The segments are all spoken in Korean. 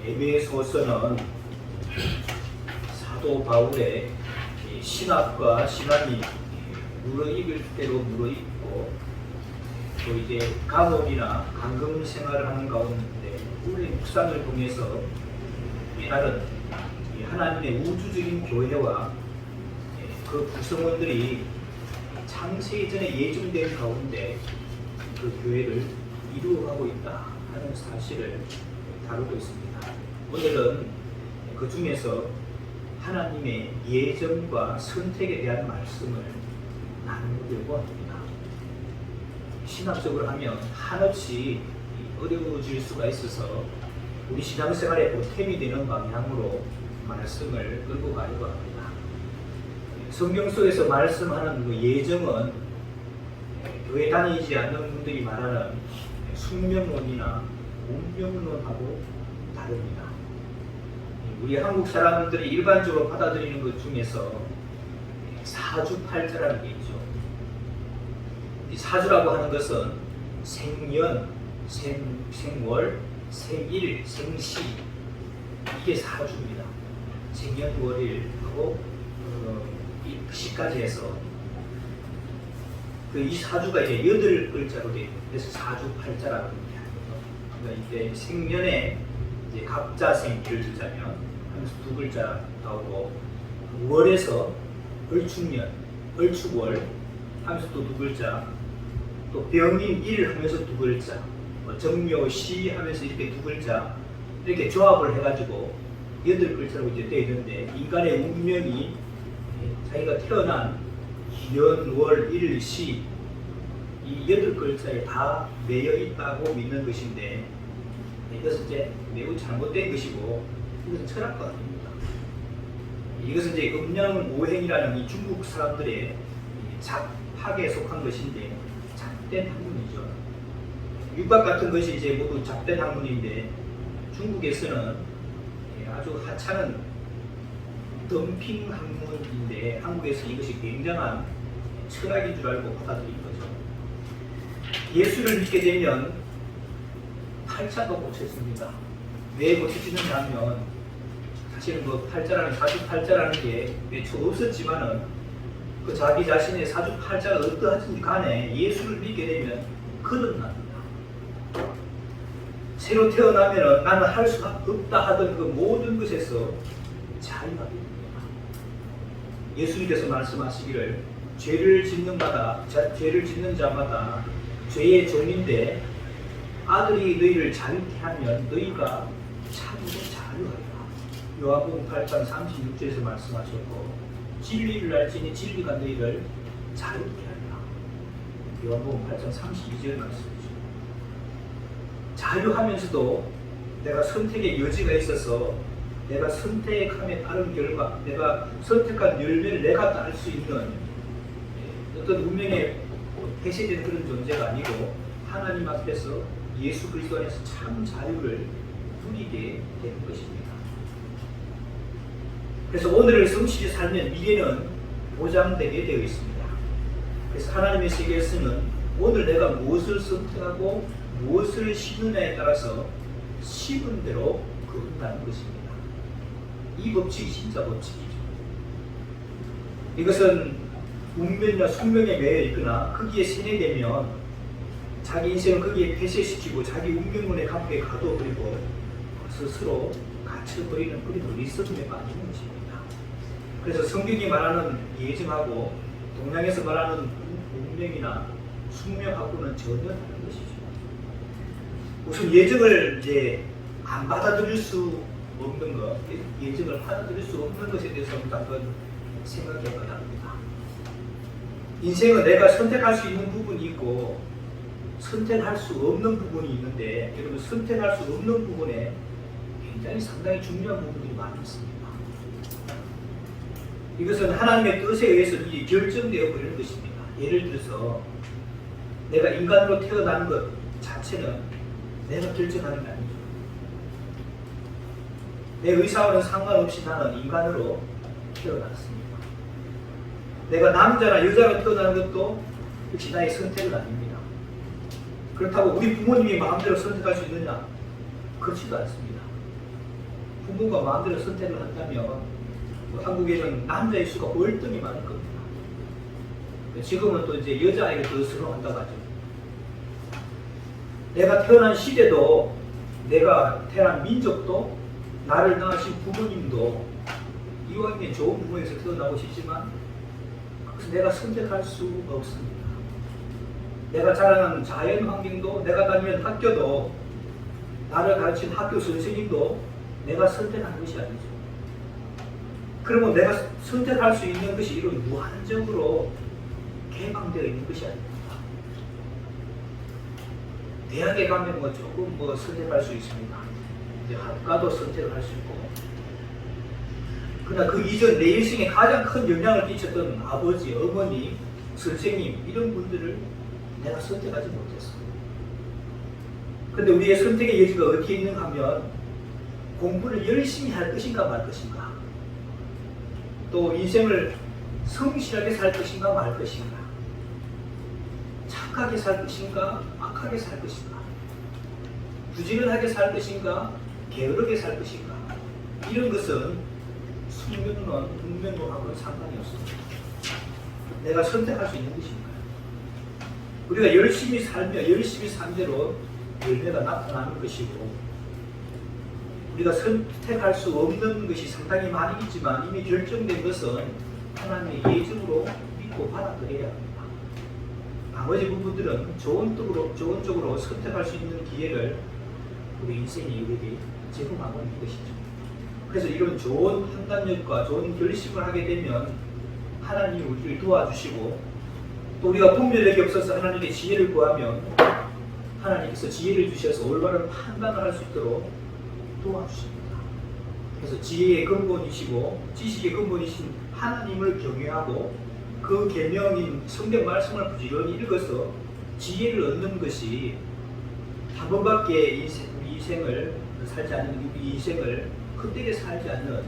에베소서는 사도 바울의 신학과 신앙이 무르익을 때로 무르익고 또 이제 감옥이나 감금 생활을 하는 가운데 우리 묵상을 통해서 다른 하나님의 우주적인 교회와 그 구성원들이 창세 이전에 예정된 가운데 그 교회를 이루어가고 있다 하는 사실을 다루고 있습니다. 오늘은 그 중에서 하나님의 예정과 선택에 대한 말씀을 나누려고 합니다. 신학적으로 하면 한없이 어려워질 수가 있어서 우리 신앙생활에 보탬이 되는 방향으로 말씀을 끌고 가려고 합니다. 성경 속에서 말씀하는 그 예정은 교회 다니지 않는 분들이 말하는 숙명론이나 운명론하고 다릅니다. 우리 한국 사람들이 일반적으로 받아들이는 것 중에서 사주팔자라는 게 있죠. 이 사주라고 하는 것은 생년, 생월, 생일, 생시 이게 사주입니다. 생년월일하고 시까지 해서 이 사주가 이제 8글자로 되어 있는 그래서 사주팔자라고 합니다. 그러니까 이때 생년에 이제 갑자생일을 두자면 하면서 2글자 나오고 월에서 을축년, 을축월 하면서 또 2글자 또 병인일 하면서 2글자 정묘시 하면서 이렇게 2글자 이렇게 조합을 해가지고 8글자로 이제 되어 있는데 인간의 운명이 자기가 태어난 년, 월, 일, 시 이 8글자에 다 매여 있다고 믿는 것인데 이것은 이제 매우 잘못된 것이고 이것은 철학과 아닙니다. 이것은 이제 음양오행이라는 이 중국 사람들의 잡학에 속한 것인데 잡된 학문이죠. 육각 같은 것이 이제 모두 잡된 학문인데 중국에서는 아주 하찮은 덤핑 학문인데 한국에서 이것이 굉장한 철학인 줄 알고 받아들인 거죠. 예수를 믿게 되면 팔자가 꽂혔습니다. 왜 꽂혀지는가 하면 사실은 뭐 팔자라는 사주팔자라는 게 애초 없었지만은 그 자기 자신의 사주팔자가 어떠하든지 간에 예수를 믿게 되면 거듭납니다. 새로 태어나면은 나는 할 수 없다 하던 그 모든 것에서 자유하게 됩니다. 예수님께서 말씀하시기를 죄를 짓는 자마다 죄의 종인데 아들이 너희를 자유케 하면 너희가 참으로 자유하리라. 요한복음 8장 36절에서 말씀하셨고 진리를 알지니 진리가 너희를 자유케 하리라. 요한복음 8장 32절 말씀이죠. 자유하면서도 내가 선택의 여지가 있어서 내가 선택함에 따른 결과 내가 선택한 열매를 내가 딸 수 있는 어떤 운명에 폐쇄된 그런 존재가 아니고 하나님 앞에서 예수 그리스도 안에서 참 자유를 누리게 되는 것입니다. 그래서 오늘을 성실히 살면 미래는 보장되게 되어 있습니다. 그래서 하나님의 세계에서는 오늘 내가 무엇을 선택하고 무엇을 심느냐에 따라서 심은 대로 거둔다는 것입니다. 이 법칙이 진짜 법칙이죠. 이것은 운명이나 숙명에 매여 있거나 거기에 세뇌되면 자기 인생을 거기에 폐쇄시키고 자기 운명론의 감옥에 가둬버리고 스스로 갇혀버리는 그런 리스크에 빠지는 것입니다. 그래서 성경이 말하는 예정하고 동양에서 말하는 운명이나 숙명하고는 전혀 다른 것이죠. 우선 예정을 이제 안 받아들일 수 없는 것, 예정을 받아들일 수 없는 것에 대해서 한번 생각해 봐야 합니다. 인생은 내가 선택할 수 있는 부분이 있고 선택할 수 없는 부분이 있는데 여러분 선택할 수 없는 부분에 굉장히 상당히 중요한 부분들이 많이 있습니다. 이것은 하나님의 뜻에 의해서 이게 결정되어 버리는 것입니다. 예를 들어서 내가 인간으로 태어난 것 자체는 내가 결정하는 게 아니죠. 내 의사와는 상관없이 나는 인간으로 태어났습니다. 내가 남자나 여자로 태어나는 것도 역시 나의 선택은 아닙니다. 그렇다고 우리 부모님이 마음대로 선택할 수 있느냐? 그렇지도 않습니다. 부모가 마음대로 선택을 한다면 한국에는 남자의 수가 월등히 많을 겁니다. 지금은 또 이제 여자아이를 더 선호한다고 하죠. 내가 태어난 시대도, 내가 태어난 민족도, 나를 낳으신 부모님도 이왕이면 좋은 부모에서 태어나고 싶지만 그래서 내가 선택할 수 없습니다. 내가 자라는 자연 환경도, 내가 다니는 학교도, 나를 가르친 학교 선생님도 내가 선택한 것이 아니죠. 그러면 내가 선택할 수 있는 것이 이런 무한적으로 개방되어 있는 것이 아닙니다. 대학에 가면 조금 선택할 수 있습니다. 이제 학과도 선택을 할 수 있고. 그러나 그 이전 내 인생에 가장 큰 영향을 끼쳤던 아버지, 어머니, 선생님 이런 분들을 내가 선택하지 못했어. 그런데 우리의 선택의 여지가 어디에 있는가 하면 공부를 열심히 할 것인가 말 것인가, 또 인생을 성실하게 살 것인가 말 것인가, 착하게 살 것인가 악하게 살 것인가, 부지런하게 살 것인가 게으르게 살 것인가, 이런 것은 숙명론, 운명론하고는 상관이 없습니다. 내가 선택할 수 있는 것입니다. 우리가 열심히 살며 열심히 산 대로 열매가 나타나는 것이고, 우리가 선택할 수 없는 것이 상당히 많이 있지만 이미 결정된 것은 하나님의 예정으로 믿고 받아들여야 합니다. 나머지 부분들은 좋은 쪽으로 선택할 수 있는 기회를 우리 인생이 우리에게 제공하고 있는 것이죠. 그래서 이런 좋은 판단력과 좋은 결심을 하게 되면 하나님이 우리를 도와주시고, 또 우리가 분별력이 없어서 하나님께 지혜를 구하면 하나님께서 지혜를 주셔서 올바른 판단을 할 수 있도록 도와주십니다. 그래서 지혜의 근본이시고 지식의 근본이신 하나님을 경외하고 그 계명인 성경 말씀을 부지런히 읽어서 지혜를 얻는 것이 한 번밖에 우리 인생을 살지 않는 우리 인생을 헛되게 살지 않는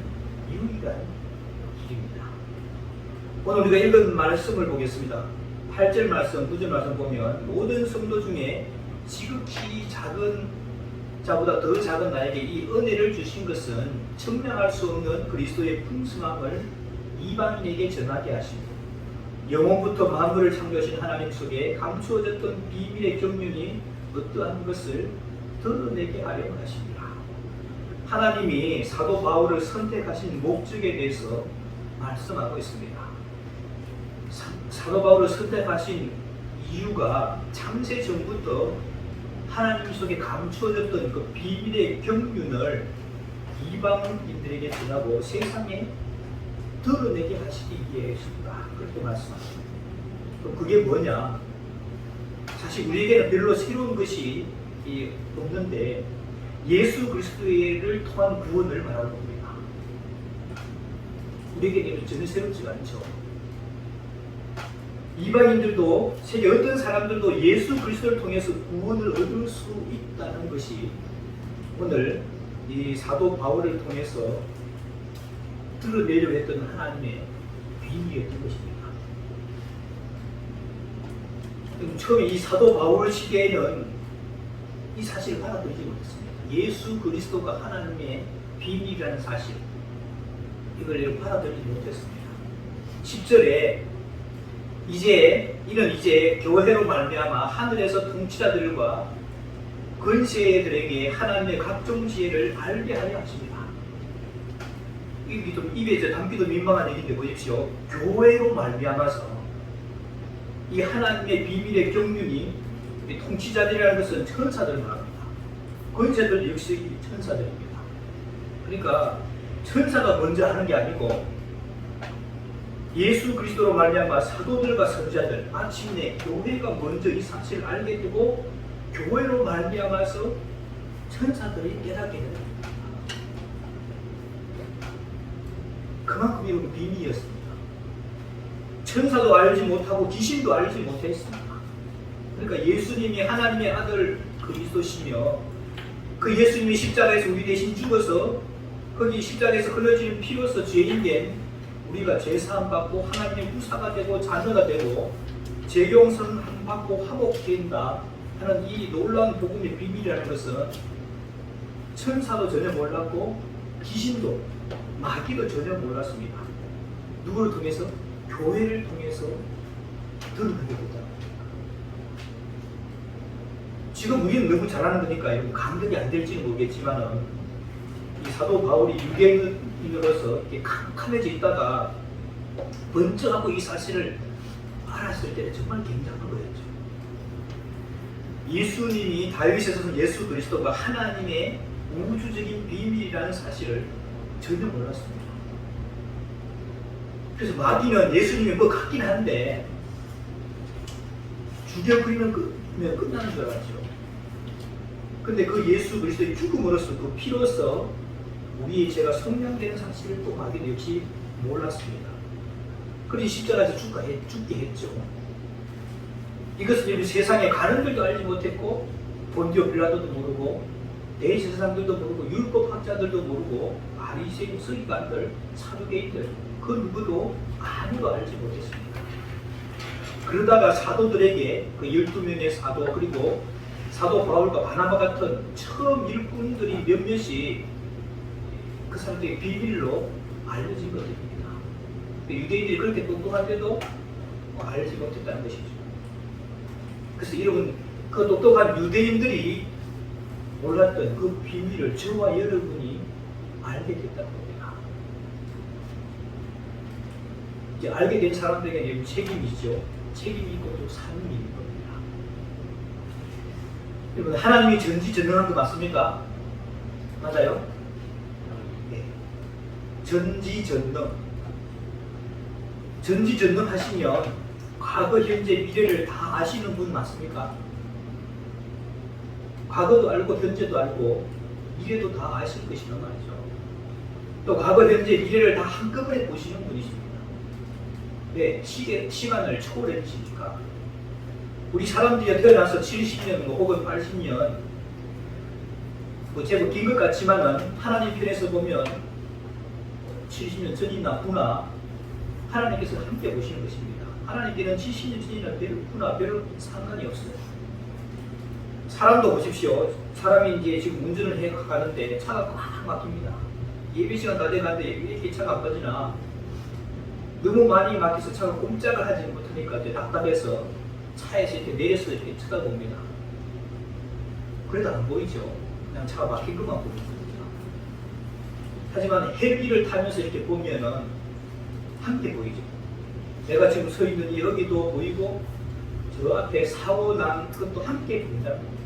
유일한 길입니다. 오늘 우리가 읽은 말씀을 보겠습니다. 8절 말씀, 9절 말씀 보면 모든 성도 중에 지극히 작은 자보다 더 작은 나에게 이 은혜를 주신 것은 측량할 수 없는 그리스도의 풍성함을 이방인에게 전하게 하시고 영원부터 만물을 창조하신 하나님 속에 감추어졌던 비밀의 경륜이 어떠한 것을 드러내게 하려 하십니다. 하나님이 사도 바울을 선택하신 목적에 대해서 말씀하고 있습니다. 사도 바울을 선택하신 이유가 창세 전부터 하나님 속에 감추어졌던 그 비밀의 경륜을 이방인들에게 전하고 세상에 드러내게 하시기 위해서다. 그렇게 말씀하십니다. 그럼 그게 뭐냐? 사실 우리에게는 별로 새로운 것이 없는데 예수 그리스도를 통한 구원을 말하는 겁니다. 우리에게는 전혀 새롭지가 않죠. 이방인들도 세계 어떤 사람들도 예수 그리스도를 통해서 구원을 얻을 수 있다는 것이 오늘 이 사도 바울을 통해서 드러내려고 했던 하나님의 비밀이었던 것입니다. 처음에 이 사도 바울 시대에는 이 사실을 받아들이지 못했습니다. 예수 그리스도가 하나님의 비밀이라는 사실, 이걸 받아들이지 못했습니다. 10절에 이는 이제 교회로 말미암아 하늘에서 통치자들과 권세들에게 하나님의 각종 지혜를 알게 하려 하십니다. 이게 좀 입에 담기도 민망한 얘기인데 보십시오. 교회로 말미암아서 이 하나님의 비밀의 경륜이 통치자들이라는 것은 천사들을 말합니다. 권세들 역시 천사들입니다. 그러니까 천사가 먼저 하는 게 아니고 예수 그리스도로 말미암아 사도들과 선지자들, 마침내 교회가 먼저 이 사실을 알게 되고 교회로 말미암아서 천사들이 깨닫게 됩니다. 그만큼 이건 비밀이었습니다. 천사도 알지 못하고 귀신도 알지 못했습니다. 그러니까 예수님이 하나님의 아들 그리스도시며 그 예수님이 십자가에서 우리 대신 죽어서 거기 십자가에서 흘러지는 피로서 죄인된 우리가 죄사함 받고 하나님의 후사가 되고 자녀가 되고 재경선 받고 화목된다 하는 이 놀라운 복음의 비밀이라는 것은 천사도 전혀 몰랐고 귀신도 마귀도 전혀 몰랐습니다. 누구를 통해서? 교회를 통해서 드러나게 됐다. 지금 우리는 너무 잘하는 거니까 감격이 안 될지는 모르겠지만은 이 사도 바울이 유대인으로서 이렇게 캄캄해져 있다가 번쩍하고 이 사실을 알았을 때는 정말 굉장한 거였죠. 예수님이 다윗에서 예수 그리스도가 하나님의 우주적인 비밀이라는 사실을 전혀 몰랐습니다. 그래서 마귀는 예수님이 뭐 같긴 한데 죽여버리면 끝나는 줄 알았죠. 근데 그 예수 그리스도의 죽음으로써 그 피로써 우리의 죄가 속량되는 사실을 또 마귀는 역시 몰랐습니다. 그래서 십자가에서 죽게 했죠. 이것을 세상에 가는 길도 알지 못했고 본디오 빌라도도 모르고 대제사장들도 모르고 율법학자들도 모르고 바리새인 서기관들 사두개인들 그 누구도 아무도 알지 못했습니다. 그러다가 사도들에게 그 12명의 사도 그리고 사도 바울과 바나바 같은 처음 일꾼들이 몇몇이 그 사람들에게 비밀로 알려진 것입니다. 유대인들이 그렇게 똑똑한데도 알지 못했다는 것이죠. 그래서 여러분 그 똑똑한 유대인들이 몰랐던 그 비밀을 저와 여러분이 알게 됐다는 겁니다. 이제 알게 된 사람들에게 책임이죠. 책임이 있고 또 사명이 있는 겁니다. 여러분 하나님이 전지전능한 거 맞습니까? 맞아요? 네. 전지전능. 전지전능하시면 과거, 현재, 미래를 다 아시는 분 맞습니까? 과거도 알고 현재도 알고 미래도 다 아실 것이란 말이죠. 또 과거, 현재, 미래를 다 한꺼번에 보시는 분이십니다. 네, 시간을 초월해주시니까 우리 사람들이 태어나서 70년 혹은 80년 뭐 제법 긴 것 같지만은 하나님 편에서 보면 70년 전이나 후나 하나님께서 함께 보시는 것입니다. 하나님께는 70년 전이나 후나 별 상관이 없어요. 사람도 보십시오. 사람이 이제 지금 운전을 해 가는데 차가 꽉 막힙니다. 예배 시간 다 돼가는데 왜 이렇게 차가 안 빠지나? 너무 많이 막혀서 차가 꼼짝을 하지 못하니까 이제 답답해서 차에서 이렇게 내려서 이렇게 쳐다봅니다. 그래도 안 보이죠. 그냥 차가 막힌 것만 보이는 겁니다. 하지만 헬기를 타면서 이렇게 보면은 함께 보이죠. 내가 지금 서 있는 여기도 보이고 저 앞에 사고 난 것도 함께 보인다는 겁니다.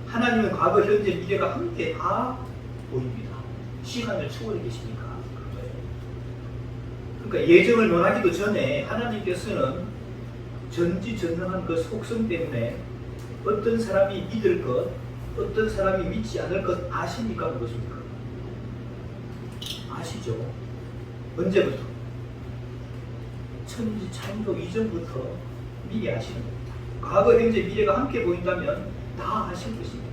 하나님은 과거, 현재, 미래가 함께 다 보입니다. 시간을 초월해 계시니까. 그러니까 예정을 논하기도 전에 하나님께서는 전지전능한 그 속성 때문에 어떤 사람이 믿을 것, 어떤 사람이 믿지 않을 것 아십니까? 그것입니까? 아시죠? 언제부터? 천지 창조 이전부터 미리 아시는 겁니다. 과거, 현재, 미래가 함께 보인다면 다 아실 것입니다.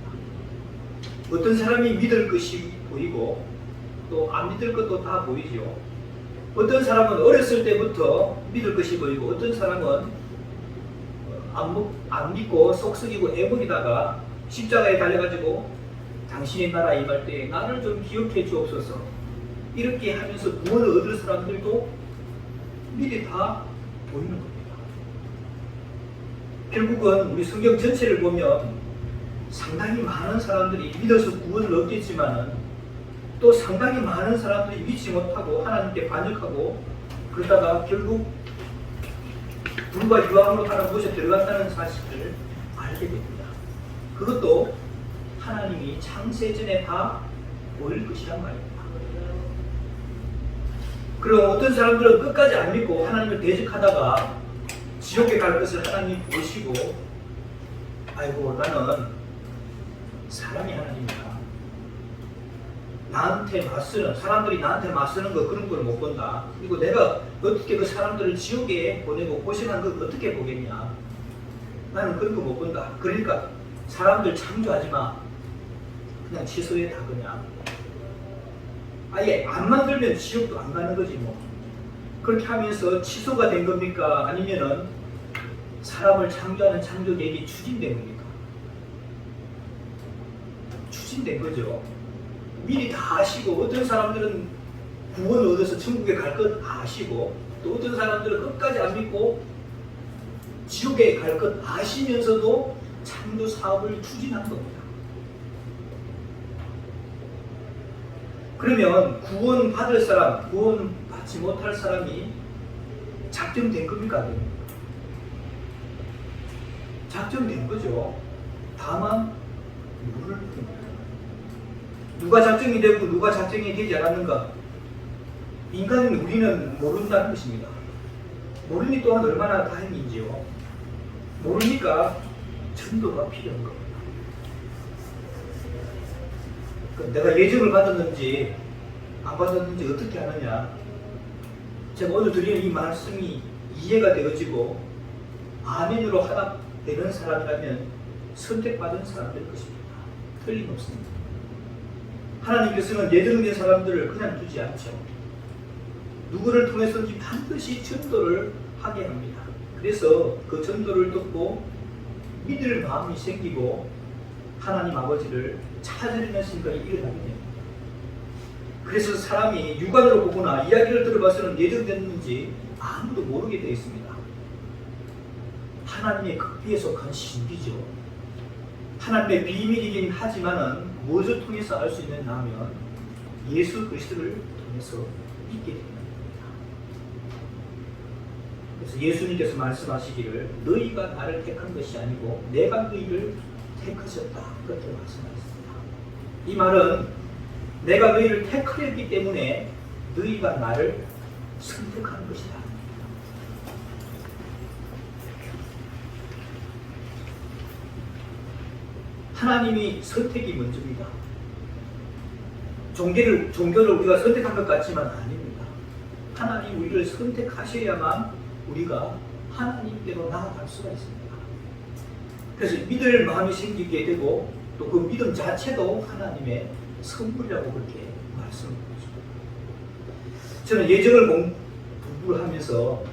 어떤 사람이 믿을 것이 보이고 또 안 믿을 것도 다 보이죠. 어떤 사람은 어렸을 때부터 믿을 것이 보이고 어떤 사람은 안 믿고 속썩이고 애먹이다가 십자가에 달려가지고 당신의 나라 임할 때 나를 좀 기억해 주옵소서 이렇게 하면서 구원을 얻을 사람들도 미리 다 보이는 겁니다. 결국은 우리 성경 전체를 보면 상당히 많은 사람들이 믿어서 구원을 얻겠지만은 또 상당히 많은 사람들이 믿지 못하고 하나님께 반역하고 그러다가 결국 불과 유황으로 하는 곳에 들어간다는 사실을 알게 됩니다. 그것도 하나님이 창세전에 다 보일 것이란 말입니다. 그럼 어떤 사람들은 끝까지 안 믿고 하나님을 대적하다가 지옥에 갈 것을 하나님이 보시고 아이고 나는 사람이 하나님이다. 사람들이 나한테 맞서는 거 그런 걸 못 본다. 그리고 내가 어떻게 그 사람들을 지옥에 보내고 고생한 걸 어떻게 보겠냐. 나는 그런 거 못 본다. 그러니까 사람들 창조하지 마. 그냥 취소해 다 그냥. 아예 안 만들면 지옥도 안 가는 거지 뭐. 그렇게 하면서 취소가 된 겁니까? 아니면은 사람을 창조하는 창조계획이 추진된 겁니까? 추진된 거죠. 미리 다 아시고, 어떤 사람들은 구원을 얻어서 천국에 갈 것 아시고, 또 어떤 사람들은 끝까지 안 믿고 지옥에 갈 것 아시면서도 창조 사업을 추진한 겁니다. 그러면 구원 받을 사람, 구원 받지 못할 사람이 작정된 겁니까? 작정된 거죠. 다만 물을 줍니다. 누가 작정이 되고 누가 작정이 되지 않았는가? 인간은 우리는 모른다는 것입니다. 모르니 또한 얼마나 다행인지요. 모르니까 전도가 필요한 겁니다. 내가 예정을 받았는지 안 받았는지 어떻게 하느냐? 제가 오늘 드리는 이 말씀이 이해가 되어지고 아멘으로 하답되는 사람이라면 선택받은 사람일 것입니다. 틀림없습니다. 하나님께서는 예정된 사람들을 그냥 두지 않죠. 누구를 통해서든지 반드시 전도를 하게 합니다. 그래서 그 전도를 듣고 믿을 마음이 생기고 하나님 아버지를 찾으려는 생각이 일어나게 됩니다. 그래서 사람이 육안으로 보거나 이야기를 들어봐서는 예정됐는지 아무도 모르게 되어 있습니다. 하나님의 극비에 속한 신비죠. 하나님의 비밀이긴 하지만은 무엇을 통해서 알 수 있느냐 하면 예수 그리스도를 통해서 믿게 됩니다. 그래서 예수님께서 말씀하시기를 너희가 나를 택한 것이 아니고 내가 너희를 택하셨다. 그렇게 말씀하셨습니다. 이 말은 내가 너희를 택하였기 때문에 너희가 나를 선택하는 것이다. 하나님이 선택이 먼저입니다. 종교를 우리가 선택한 것 같지만 아닙니다. 하나님 우리를 선택하셔야만 우리가 하나님께로 나아갈 수가 있습니다. 그래서 믿을 마음이 생기게 되고 또 그 믿음 자체도 하나님의 선물이라고 그렇게 말씀드리죠. 저는 예정을 공부를 하면서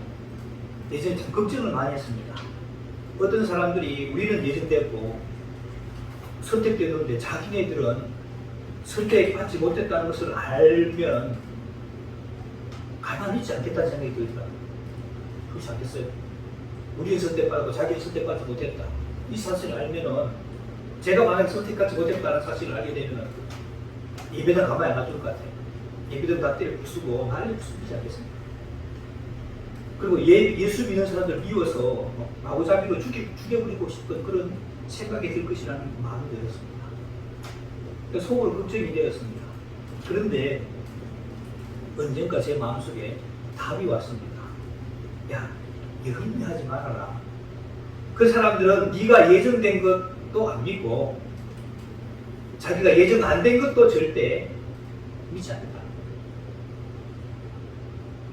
예전에 참 걱정을 많이 했습니다. 어떤 사람들이 우리는 예정되었고 선택되었는데 자기네들은 선택받지 못했다는 것을 알면 가만히 있지 않겠다는 생각이 들더라고요. 그렇지 않겠어요? 우리는 선택받고 자기는 선택받지 못했다. 이 사실을 알면은 제가 만약에 선택받지 못했다는 사실을 알게 되면 예배당 가만히 안 놔둘 것 같아요. 예배당 다 때려 부수고 난리 부수지 않겠습니까? 그리고 예수 믿는 사람들 미워서 마구잡이로 죽여버리고 싶은 그런 생각이 들 것이라는 마음이 들었습니다. 속으로 걱정이 되었습니다. 그런데 언젠가 제 마음속에 답이 왔습니다. 야, 염려하지 말아라. 그 사람들은 네가 예정된 것도 안 믿고 자기가 예정 안 된 것도 절대 믿지 않는다.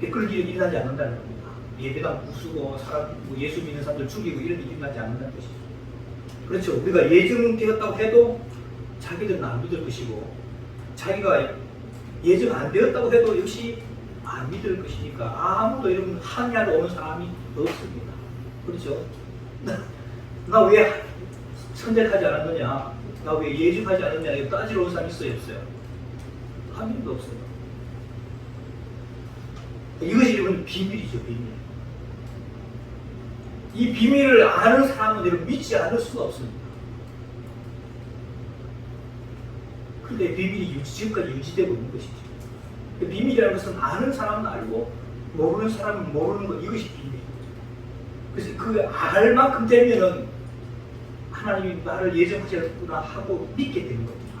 그런 일이 일어나지 않는다는 겁니다. 예배당 부수고 예수 믿는 사람들 죽이고 이런 일이 일어나지 않는다는 것이죠. 그렇죠. 우리가 예정되었다고 해도 자기들은 안 믿을 것이고 자기가 예정 안 되었다고 해도 역시 안 믿을 것이니까 아무도 이런 항의하러 오는 사람이 없습니다. 그렇죠? 나 왜 선택하지 않았느냐? 나 왜 예정하지 않았느냐? 이거 따지러 온 사람이 있어요? 없어요? 한 명도 없어요. 이것이 여러분 비밀이죠. 비밀. 이 비밀을 아는 사람은 여러분 믿지 않을 수가 없습니다. 근데 비밀이 지금까지 유지되고 있는 것이죠. 비밀이라는 것은 아는 사람은 알고 모르는 사람은 모르는 것, 이것이 비밀이죠. 그래서 그 알 만큼 되면은 하나님이 나를 예정하셨구나 하고 믿게 되는 겁니다.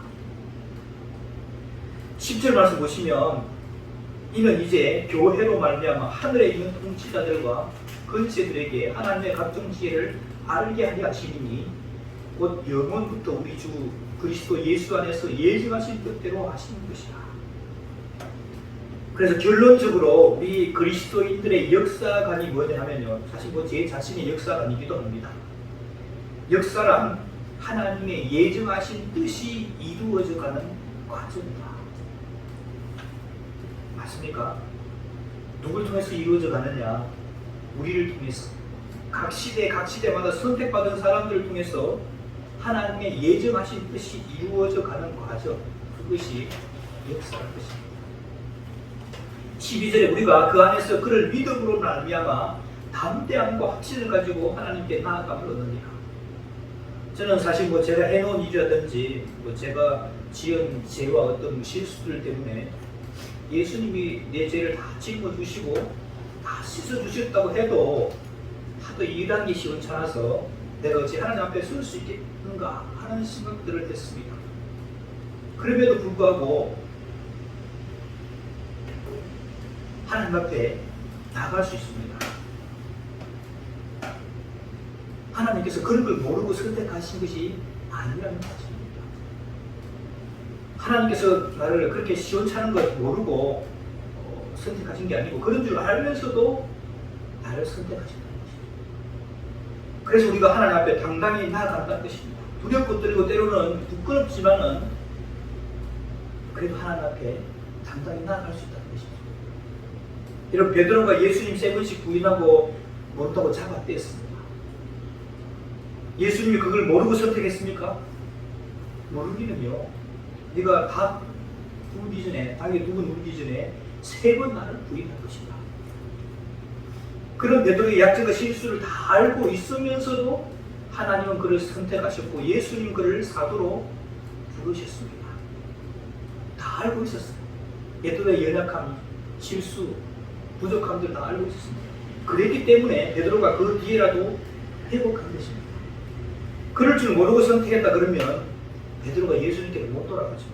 10절 말씀 보시면 이는 이제 교회로 말미암아 하늘에 있는 통치자들과 권세들에게 하나님의 각종 지혜를 알게 하려 하시니 곧 영원부터 우리 주 그리스도 예수 안에서 예정하신 뜻대로 하시는 것이다. 그래서 결론적으로 우리 그리스도인들의 역사관이 뭐냐 하면요, 사실 제 자신의 역사관이기도 합니다. 역사란 하나님의 예정하신 뜻이 이루어져가는 과정이다. 맞습니까? 누굴 통해서 이루어져 가느냐? 우리를 통해서. 각 시대마다 선택받은 사람들을 통해서 하나님의 예정하신 뜻이 이루어져 가는 과정. 그것이 역사할 것입니다. 12절에 우리가 그 안에서 그를 믿음으로 말미암아 담대함과 확신을 가지고 하나님께 나아감을 얻느니라. 저는 사실 제가 해놓은 일이라든지 제가 지은 죄와 어떤 실수들 때문에 예수님이 내 죄를 다 짊어주시고 다 씻어주셨다고 해도 하도 일하는 게 시원찮아서 내가 어찌 하나님 앞에 설 수 있겠는가 하는 생각들을 했습니다. 그럼에도 불구하고 하나님 앞에 나갈 수 있습니다. 하나님께서 그런 걸 모르고 선택하신 것이 아니라는 사실입니다. 하나님께서 나를 그렇게 시원찮은 걸 모르고 선택하신 게 아니고 그런 줄 알면서도 나를 선택하신다는 것입니다. 그래서 우리가 하나님 앞에 당당히 나아간다는 것입니다. 두렵고 떨리고 때로는 부끄럽지만은 그래도 하나님 앞에 당당히 나아갈 수 있다는 것입니다. 여러분, 베드로가 예수님 3번씩 부인하고 모른다고 잡아떼었습니다. 예수님이 그걸 모르고 선택했습니까? 모르기는요. 네가 닭 울기 전에, 닭이 2번 울기 전에 3번 나를 부인할 것이다. 그런 베드로의 약점과 실수를 다 알고 있으면서도 하나님은 그를 선택하셨고 예수님 그를 사도로 부르셨습니다. 다 알고 있었어요. 베드로의 연약함, 실수, 부족함들 다 알고 있었습니다. 그랬기 때문에 베드로가 그 뒤에라도 회복한 것입니다. 그럴 줄 모르고 선택했다 그러면 베드로가 예수님께 못 돌아가죠.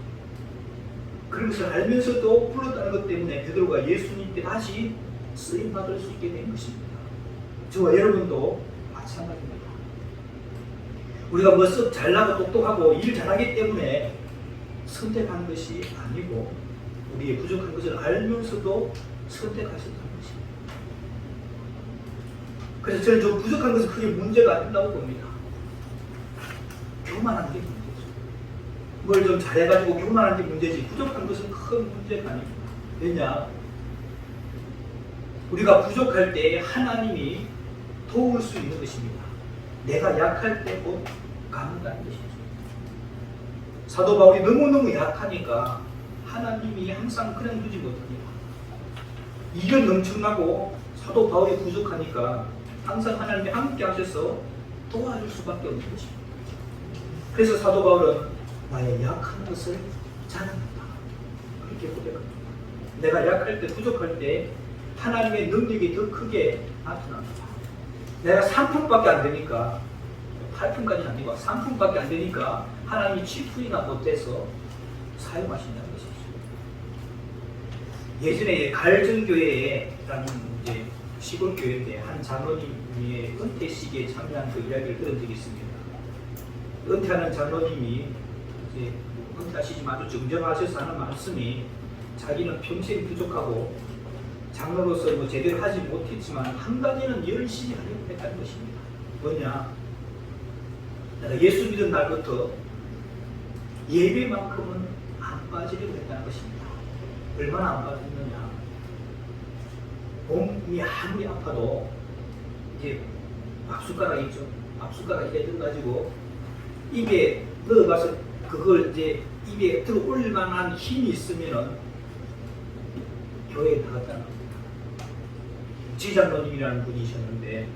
그런 것을 알면서도 불렀다는 것 때문에 베드로가 예수님께 다시 쓰임받을 수 있게 된 것입니다. 저와 여러분도 마찬가지입니다. 우리가 썩 잘나고 똑똑하고 일 잘하기 때문에 선택하는 것이 아니고 우리의 부족한 것을 알면서도 선택하셨다는 것입니다. 그래서 저는 좀 부족한 것은 크게 문제가 아니라고 봅니다. 교만한 게 문제죠. 뭘 좀 잘해가지고 교만한 게 문제지 부족한 것은 큰 문제가 아닙니다. 왜냐? 우리가 부족할 때 하나님이 도울 수 있는 것입니다. 내가 약할 때 곧 강하다는 것이죠. 사도 바울이 너무너무 약하니까 하나님이 항상 그냥 두지 못합니다. 일은 엄청나고 사도 바울이 부족하니까 항상 하나님이 함께 하셔서 도와줄 수밖에 없는 것입니다. 그래서 사도 바울은 나의 약한 것을 자랑한다. 그렇게 고백합니다. 내가 약할 때, 부족할 때 하나님의 능력이 더 크게 나타납니다. 내가 3분밖에 안 되니까 8분까지는 아니고 3분밖에 안 되니까 하나님이 7분이나 못해서 사용하신다는 것이죠. 예전에 갈전교회라는 이제 시골 교회인데 한 장로님의 은퇴식에 참여한 그 이야기를 들은 적이 있습니다. 은퇴하는 장로님이 이제 은퇴하시지만 아주 정정하셔서 하는 말씀이 자기는 평생 부족하고 장로로서 제대로 하지 못했지만 한 가지는 열심히 하려고 했다는 것입니다. 뭐냐? 내가 예수 믿은 날부터 예배만큼은 안 빠지려고 했다는 것입니다. 얼마나 안 빠졌느냐? 몸이 아무리 아파도 이제 밥숟가락 있죠. 밥숟가락 이렇게 들어가지고 입에 넣어가서 그걸 이제 입에 들어 올릴 만한 힘이 있으면은 교회에 나갔다는 겁니다. 지장로님이라는 분이셨는데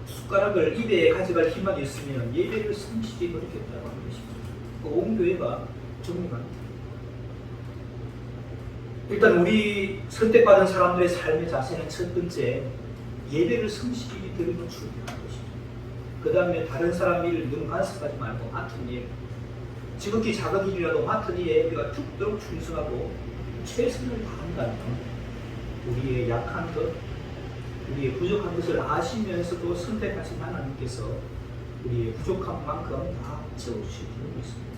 숟가락을 입에 가져갈 힘만 있으면 예배를 성실히 그렇겠다고 하는 것입니다. 온 교회가 정리합니다. 일단 우리 선택받은 사람들의 삶의 자세는 첫 번째 예배를 성실히 드리는 준비하는 것이죠. 그 다음에 다른 사람 일 너무 간섭하지 말고 맡은 일, 지극히 작은 일이라도 맡은 일에 우리가 죽도록 충성하고 최선을 다한다면 우리의 약한 것, 우리의 부족한 것을 아시면서도 선택하신 하나님께서 우리의 부족한 만큼 다 채워주실 줄 믿습니다.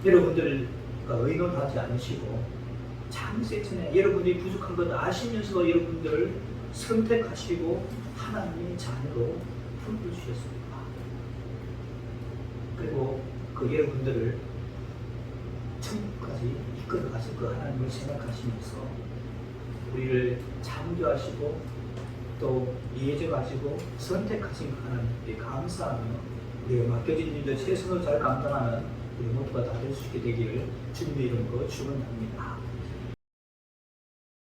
여러분들과 의논하지 않으시고 장세천에 여러분이 부족한 것 아시면서도 여러분들을 선택하시고 하나님의 자녀로 불러주셨습니다. 그리고 그 여러분들을 천국까지 이끌어가실 그 하나님을 생각하시면서 우리를 창조하시고 또 예정하시고 선택하신 하나님께 감사하며 우리가 맡겨진 일들 최선을 잘 감당하는 우리 모두가 다 될 수 있게 되기를 주님의 이름으로 축원합니다.